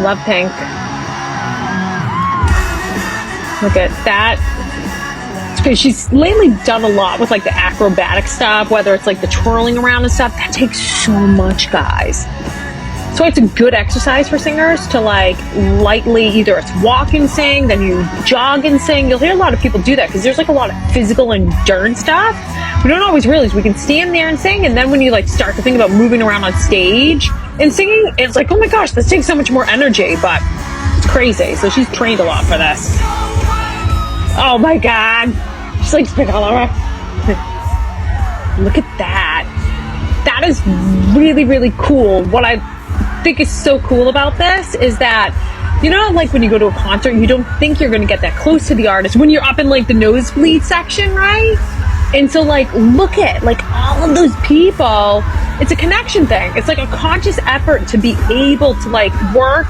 Love pink. Look at that. She's lately done a lot with like the acrobatic stuff, whether it's like the twirling around and stuff. That takes so much, guys. So it's a good exercise for singers to like lightly, either it's walk and sing, then you jog and sing. You'll hear a lot of people do that because there's like a lot of physical endurance stuff. We don't always realize we can stand there and sing, and then when you like start to think about moving around on stage and singing, it's like, oh my gosh, this takes so much more energy, but it's crazy. So she's trained a lot for this. Oh my God. She's like spit all over. Look at that. That is really, really cool. What I think is so cool about this is that, you know, like when you go to a concert, you don't think you're going to get that close to the artist when you're up in like the nosebleed section, right? And so like, look at like all of those people. It's a connection thing. It's like a conscious effort to be able to like work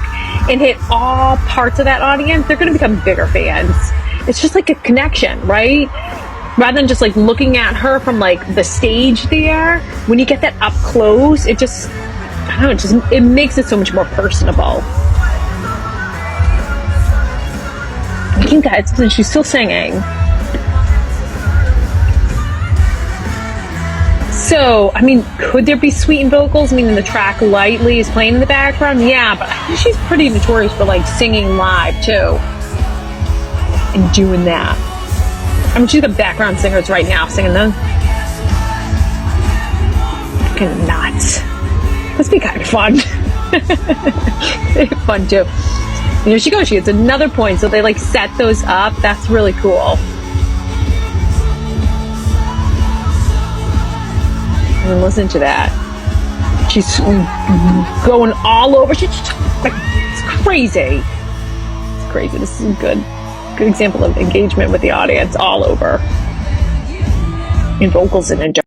and hit all parts of that audience. They're going to become bigger fans. It's just like a connection, right? Rather than just like looking at her from like the stage there, when you get that up close, it just, I don't know, it makes it so much more personable. You guys, she's still singing. So, I mean, could there be sweetened vocals? I mean, the track Lightly is playing in the background. Yeah, but I think she's pretty notorious for like singing live too. And doing that. I mean, she's got background singers right now singing them. Fucking nuts. Must be kind of fun. Fun too. And here she goes. She gets another point. So they like set those up. That's really cool. And listen to that. She's going all over. She's like, it's crazy. It's crazy. This is good example of engagement with the audience all over in vocals and endurance.